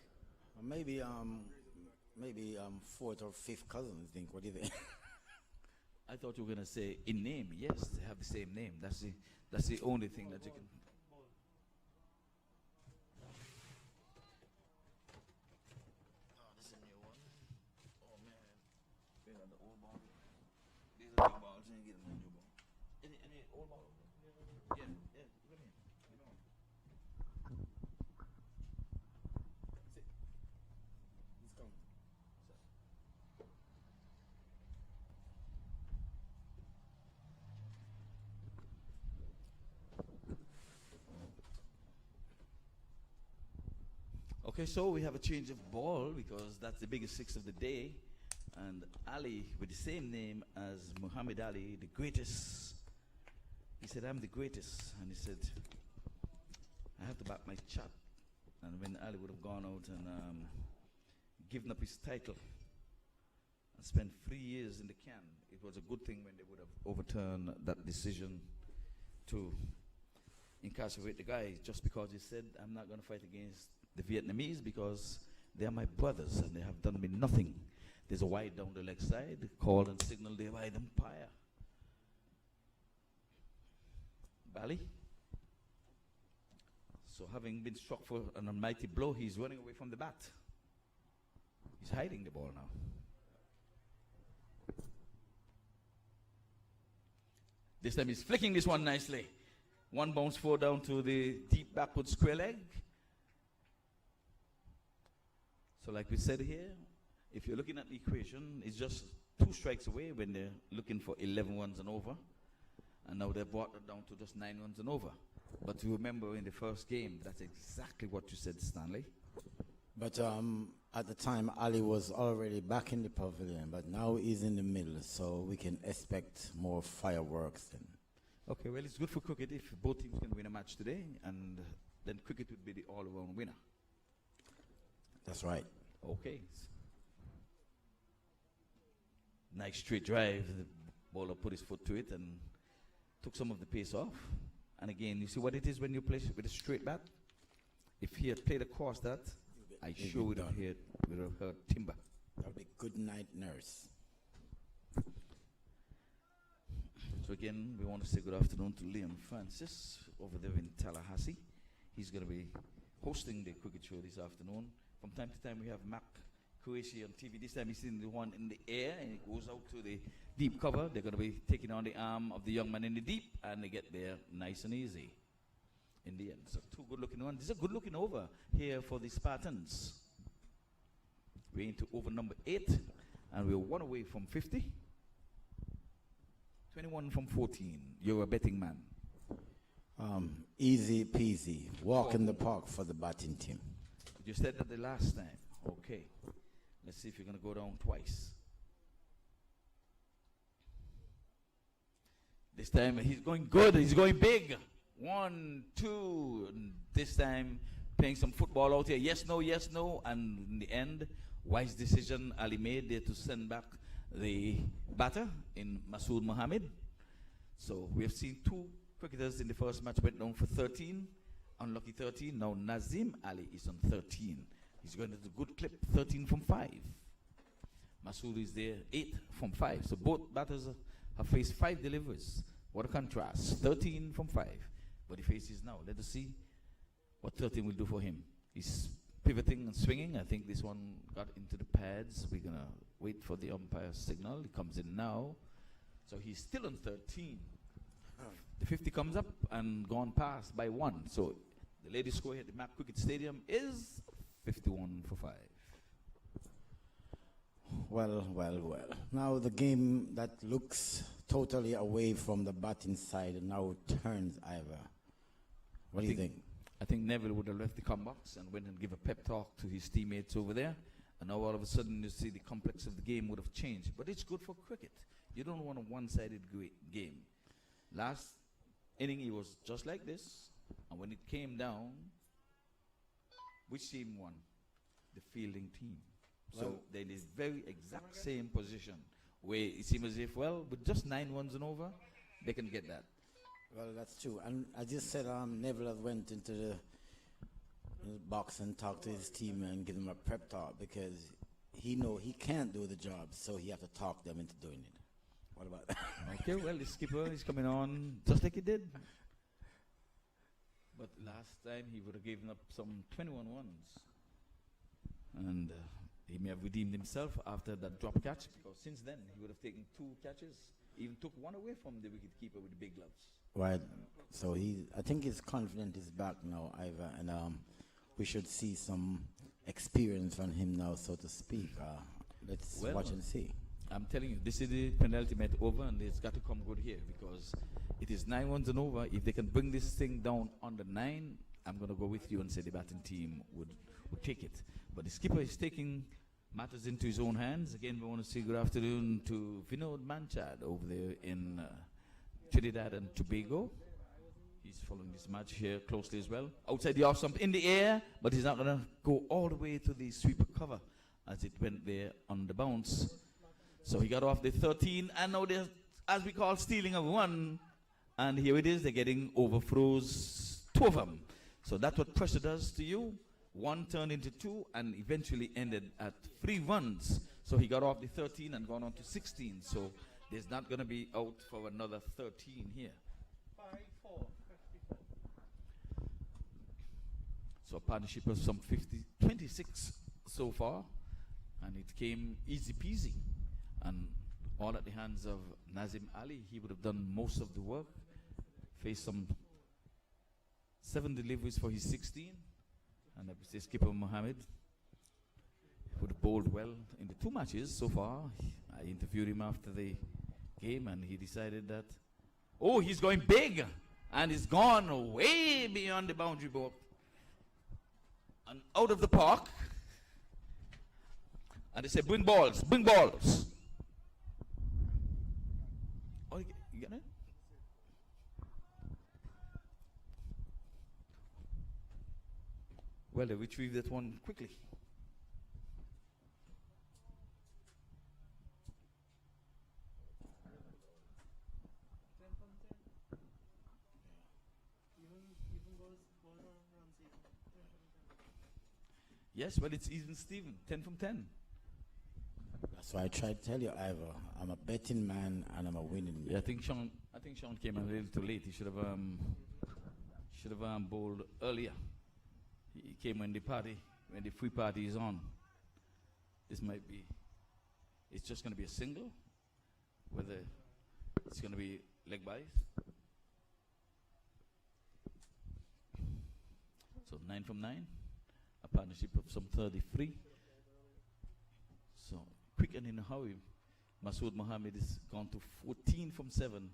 Maybe fourth or fifth cousins. Think. What do you think? I thought you were gonna say in name. Yes, they have the same name. That's the only thing that you can. Oh, this is a new one. Oh man, bring out the old ball. These are new balls. You get a new ball. Any old ball? Yeah. Come here. You know. Sit. He's coming. Okay, so we have a change of ball because that's the biggest six of the day. And Ali, with the same name as Muhammad Ali, the greatest. He said, "I'm the greatest." And he said, "I have to back my chat." And when Ali would have gone out and given up his title and spent 3 years in the can, it was a good thing when they would have overturned that decision to incarcerate the guy just because he said, "I'm not going to fight against the Vietnamese because they are my brothers and they have done me nothing." There's a wide down the leg side, call and signal the wide umpire. Bally. So having been struck for an almighty blow, he's running away from the bat. He's hiding the ball now. This time he's flicking this one nicely. One bounce 4 down to the deep backward square leg. So like we said here, if you're looking at the equation, it's just 2 strikes away when they're looking for 11 runs and over. And now they've brought it down to just 9 runs and over. But you remember in the first game, that's exactly what you said, Stanley. But at the time, Ali was already back in the pavilion, but now he's in the middle, so we can expect more fireworks. Then. Okay, well, it's good for cricket if both teams can win a match today, and then cricket would be the all-around winner. That's right. Okay. Nice straight drive. The bowler put his foot to it and took some of the pace off. And again, you see what it is when you play with a straight bat? if he had played across that, I sure would have heard timber. That'll be good night, nurse. So again, we want to say good afternoon to Liam Francis over there in Tallahassee. He's going to be hosting the cricket show this afternoon. From time to time, we have MAQ Croatia on TV. This time, he's in the one in the air, and it goes out to the deep cover. They're going to be taking on the arm of the young man in the deep, and they get there nice and easy in the end. So two good-looking ones. This is a good-looking over here for the Spartans. We're into over number 8, and we're 1 away from 50. 21 from 14. You're a betting man. Easy peasy. Walk in the park for the batting team. You said that the last time. Okay. Let's see if you're going to go down twice. This time he's going good. He's going big. 1, 2. And this time playing some football out here. Yes, no, yes, no. And in the end, wise decision Ali made there to send back the batter in Masood Mohammed. So we have seen 2 cricketers in the first match went down for 13. Unlucky 13. Now Nazim Ali is on 13. He's going to do good clip, 13 from 5. Masood is there, 8 from 5. So both batters have faced 5 deliveries. What a contrast. 13 from 5. But he faces now. Let us see what 13 will do for him. He's pivoting and swinging. I think this one got into the pads. We're going to wait for the umpire's signal. He comes in now. So he's still on 13. The 50 comes up and gone past by 1. So the ladies' score here at the MAQ Cricket Stadium is 51 for 5. Well, well, well. Now the game that looks totally away from the batting side now turns Ivor. What do you think? I think Neville would have left the box and went and give a pep talk to his teammates over there. And now all of a sudden you see the complex of the game would have changed. But it's good for cricket. You don't want a one-sided game. Last inning he was just like this. And when it came down, which team won? The fielding team. So they're in this very exact same position where it seems as if, well, with just 9 runs and over, they can get that. Well, that's true. And I just said Neville has went into the box and talked to his team and give them a prep talk because he know he can't do the job, so he have to talk them into doing it. What about that? Okay, well, the skipper is coming on just like he did. But last time he would have given up some 21 runs. And he may have redeemed himself after that drop catch, because since then he would have taken 2 catches, even took 1 away from the wicket keeper with the big gloves. Right. So I think his confidence is back now, Ivor, and we should see some experience from him now, so to speak. Let's watch and see. I'm telling you, this is the penultimate over, and it's got to come good here because it is 9 runs and over. If they can bring this thing down under 9, I'm going to go with you and say the batting team would take it. But the skipper is taking matters into his own hands. Again, we want to say good afternoon to Vinod Manchad over there in Trinidad and Tobago. He's following this match here closely as well. Outside the off stump in the air, but he's not going to go all the way to the sweeper cover as it went there on the bounce. So he got off the 13, and now they're, as we call, stealing a 1. And here it is, they're getting overthrows, 2 of them. So that's what pressure does to you. 1 turned into 2 and eventually ended at 3 runs. So he got off the 13 and gone on to 16. So there's not going to be out for another 13 here. 5-4, 54. So a partnership of some 26 so far. And it came easy peasy. And all at the hands of Nazim Ali. He would have done most of the work. Faced some 7 deliveries for his 16. And I would say skipper Mohammed would have bowled well in the 2 matches so far. I interviewed him after the game and he decided that, oh, he's going big. And he's gone way beyond the boundary board. And out of the park. And they said, bring balls, bring balls. Oh, you get it? Well, they retrieved that one quickly. Yes, well, it's even Steven. 10 from 10. That's why I tried to tell you, Ivor. I'm a betting man and I'm a winning Yeah, man. I think Sean came a little too late. He should have bowled earlier. He came when the free party is on. This might be. It's just going to be a single. Whether it's going to be leg byes. So 9 from 9. A partnership of some 33. So quick and in a hurry. Masood Mohammed is gone to 14 from 7.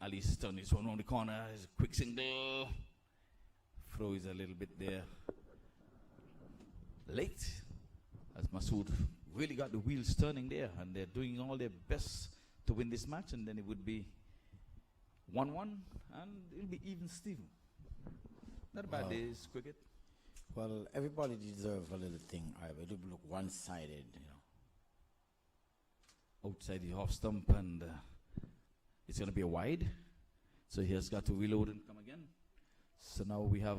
Ali's turn his one on the corner. Is a quick single. Throw is a little bit there. Late. As Masood really got the wheels turning there. And they're doing all their best to win this match. And then it would be 1-1. And it'll be even Steven. Not a bad day's cricket. Well, everybody deserves a little thing, Ivor. It would look one-sided, you know. Outside the off stump, and it's going to be a wide. So he has got to reload and come again. So now we have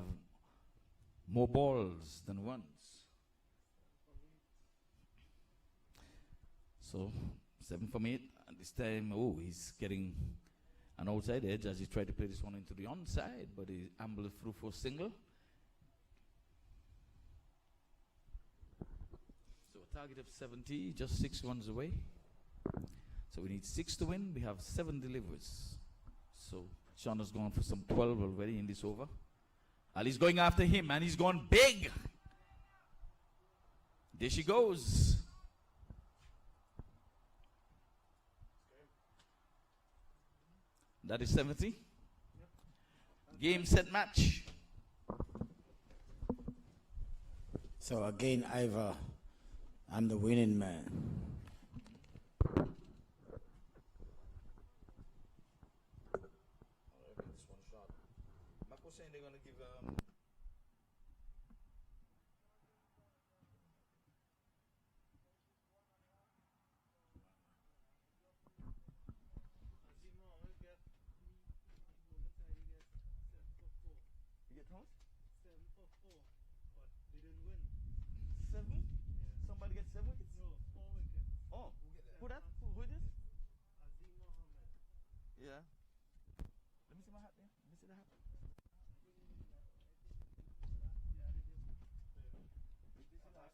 more balls than runs. So 7 from 8, and this time, he's getting an outside edge as he tried to play this one into the onside, but he ambled through for a single. So a target of 70, just 6 runs away. So we need 6 to win. We have 7 deliveries. So Sean has gone for some 12 already in this over. Ali's going after him, and he's gone big. There she goes. That is 70. Game, set, match. So again, Ivor, I'm the winning man. Saying they're going to give you get how much? 7 for 4, but they didn't win. 7? Somebody gets 7 wickets? No, 4 wickets. Oh, who that? Who it is? Azim Mohammed. Yeah. Let me see my hat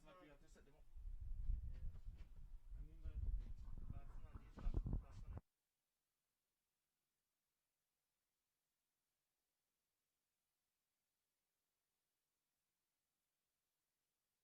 there. Let me see the hat.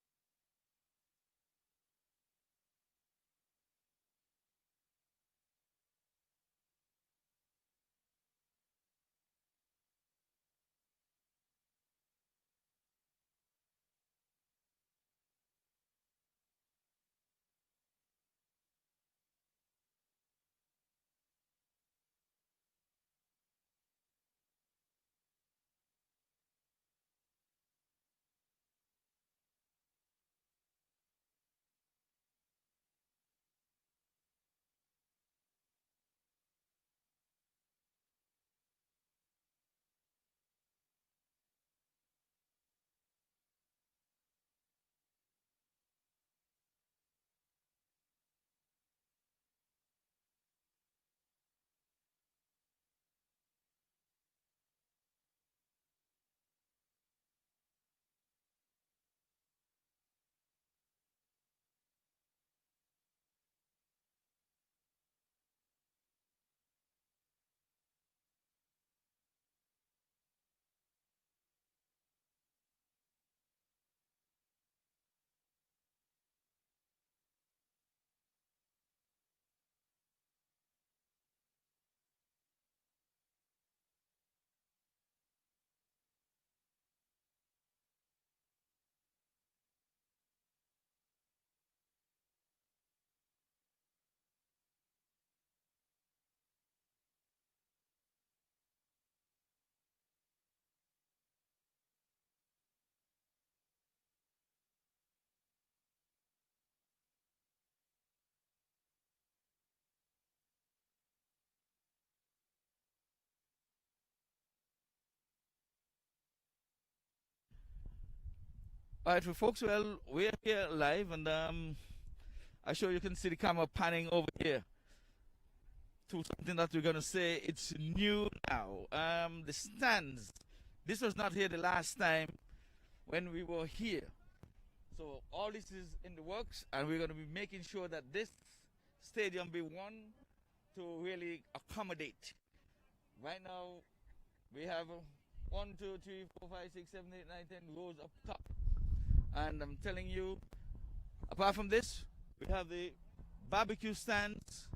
All right, well, folks, well, we're here live, and I'm sure you can see the camera panning over here to something that we're going to say it's new now. The stands. This was not here the last time when we were here. So all this is in the works, and we're going to be making sure that this stadium be one to really accommodate. Right now, we have 1, 2, 3, 4, 5, 6, 7, 8, 9, 10 rows up top. And I'm telling you, apart from this, we have the barbecue stands.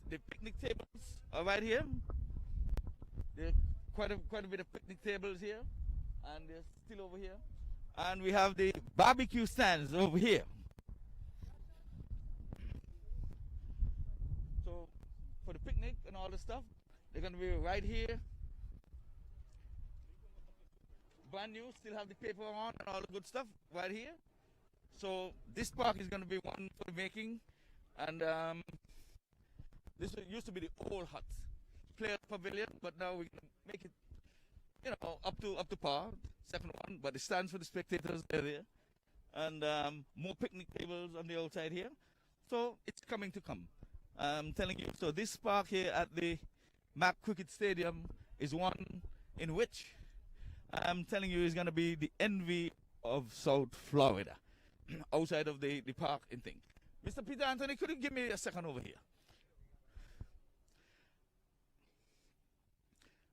The picnic tables are right here. There are quite a bit of picnic tables here, and they're still over here. And we have the barbecue stands over here. So for the picnic and all the stuff, they're going to be right here. Brand new, still have the paper on and all the good stuff right here. So this park is going to be one for the making, and this used to be the old hut, player pavilion, but now we can make it, you know, up to par, second one. But it stands for the spectators. They're there, and more picnic tables on the outside here. So it's coming to come. I'm telling you. So this park here at the MAQ Cricket Stadium is one in which I'm telling you is going to be the envy of South Florida, outside of the park and thing. Mr. Peter Anthony, could you give me a second over here?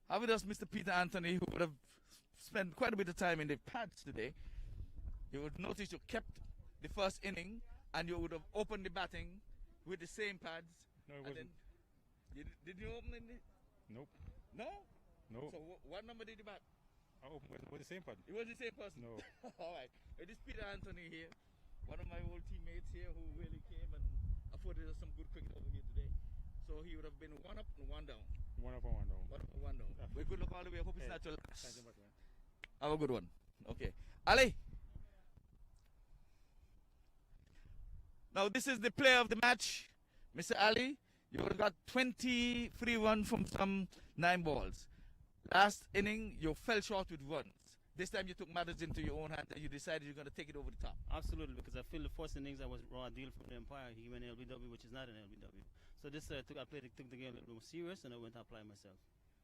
How with us, Mr. Peter Anthony, who would have spent quite a bit of time in the pads today. You would notice you kept the first inning, and you would have opened the batting with the same pads. No, it wasn't. Did you open it? Nope. No? No. So what number did you bat? I opened with the same pad. It was the same person? No. All right. It is Peter Anthony here, one of my old teammates here who really came and afforded us some good cricket over here today. So he would have been 1 up and 1 down. 1 up and 1 down. 1 up and 1 down. We're good luck all the way. I hope it's not your last. Thank you much, man. Have a good one. Okay. Ali. Now this is the player of the match, Mr. Ali. You would have got 23 runs from some 9 balls. Last inning, you fell short with runs. This time you took matters into your own hands and you decided you're going to take it over the top. Absolutely, because I feel the first innings I was raw deal from the umpire. He went LBW, which is not an LBW. So this I took the game a little more serious, and I went to apply myself.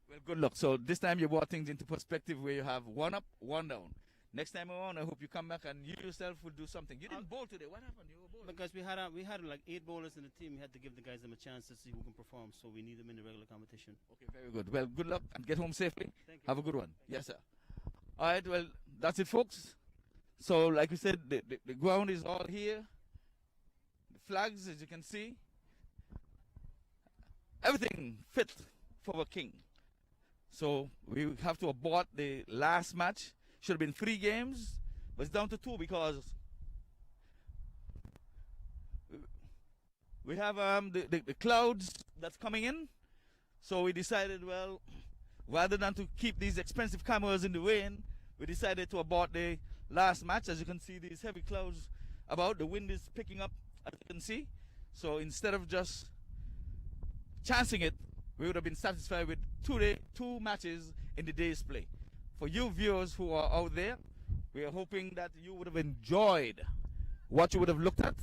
Well, good luck. So this time you brought things into perspective where you have 1 up, 1 down. Next time around, I hope you come back and you yourself will do something. You didn't bowl today. What happened? You were bowling. Because we had like 8 bowlers in the team. We had to give the guys them a chance to see who can perform. So we need them in the regular competition. Okay, very good. Well, good luck and get home safely. Thank you. Have a good one. Yes, sir. All right, well, that's it, folks. So, like we said, the ground is all here. The flags, as you can see. Everything fit for a king. So, we have to abort the last match. Should have been 3 games, but it's down to 2 because we have the clouds that's coming in. So we decided, well, rather than to keep these expensive cameras in the rain, we decided to abort the last match. As you can see, these heavy clouds about. The wind is picking up, as you can see. So instead of just chancing it, we would have been satisfied with 2 matches in the day's play. For you viewers who are out there, we are hoping that you would have enjoyed what you would have looked at.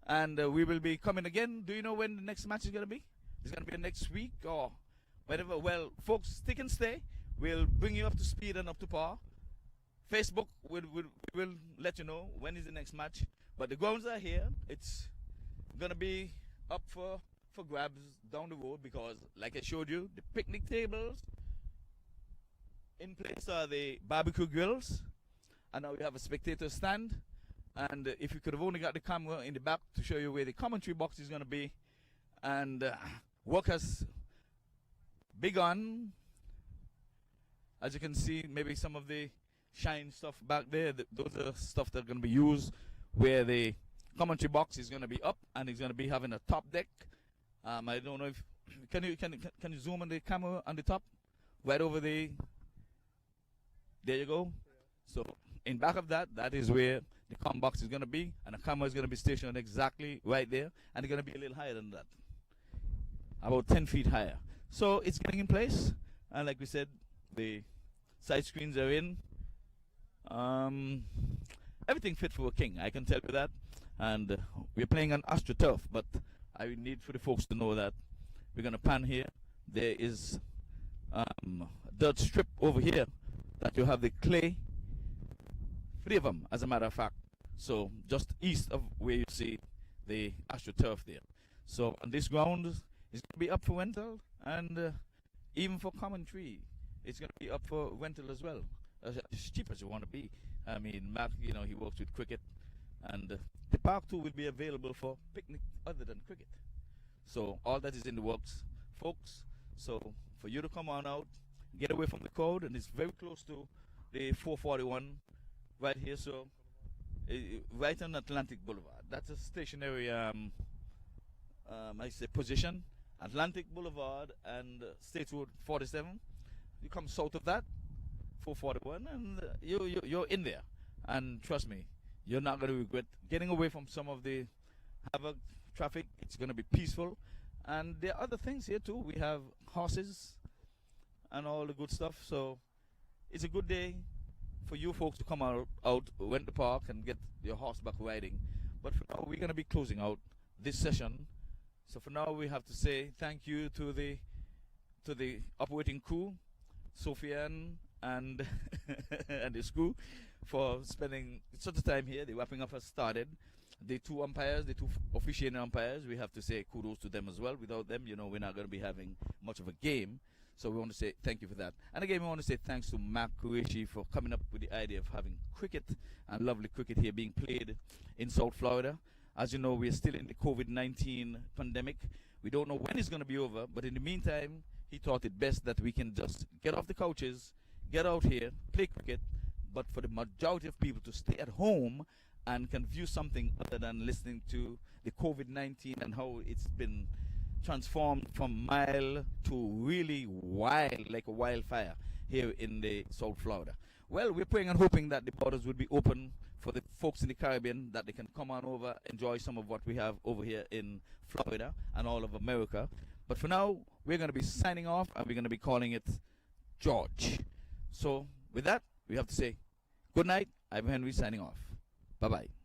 And we will be coming again. Do you know when the next match is going to be? It's going to be next week or whatever. Well, folks, stick and stay. We'll bring you up to speed and up to par. Facebook will let you know when is the next match. But the grounds are here. It's going to be up for grabs down the road because, like I showed you, the picnic tables. In place are the barbecue grills, and now we have a spectator stand. And if you could have only got the camera in the back to show you where the commentary box is going to be, and work has begun. As you can see, maybe some of the shine stuff back there. Those are stuff that are going to be used where the commentary box is going to be up, and it's going to be having a top deck. I don't know if can you zoom on the camera on the top, right over the. There you go. So in back of that is where the comm box is going to be, and the camera is going to be stationed exactly right there, and it's going to be a little higher than that, about 10 feet higher. So it's getting in place, and like we said, the Side screens are in. Everything fit for a king, I can tell you that. And we're playing on AstroTurf, but I need for the folks to know that we're going to pan here. There is a dirt strip over here that you have the clay. 3 of them, as a matter of fact. So just east of where you see the AstroTurf there. So on this ground is going to be up for rental, and even for commentary, it's going to be up for rental as well. As cheap as you want to be. I mean, MAQ, you know, he works with cricket, and the park too will be available for picnic other than cricket. So all that is in the works, folks. So for you to come on out, get away from the crowd, and it's very close to the 441 right here. So right on Atlantic Boulevard. That's a stationary, I say, position. Atlantic Boulevard and State Road 47. You come south of that, 441, and you're in there. And trust me, you're not going to regret getting away from some of the havoc traffic. It's going to be peaceful. And there are other things here too. We have horses and all the good stuff. So it's a good day for you folks to come out, rent the park, and get your horseback riding. But for now, we're going to be closing out this session. So for now, we have to say thank you to the operating crew, Sophian and and his crew, for spending such a time here. The wrapping up has started. The 2 umpires, the 2 officiating umpires, we have to say kudos to them as well. Without them, you know, we're not going to be having much of a game. So we want to say thank you for that. And again, we want to say thanks to Mark Qureshi for coming up with the idea of having cricket, and lovely cricket here being played in South Florida. As you know, we're still in the COVID-19 pandemic. We don't know when it's going to be over, but in the meantime, he thought it best that we can just get off the couches, get out here, play cricket, but for the majority of people to stay at home and can view something other than listening to the COVID-19 and how it's been transformed from mild to really wild, like a wildfire here in the South Florida. Well, we're praying and hoping that the borders will be open for the folks in the Caribbean, that they can come on over, enjoy some of what we have over here in Florida and all of America. But for now, we're going to be signing off, and we're going to be calling it George. So with that, we have to say good night. I'm Henry signing off. Bye-bye.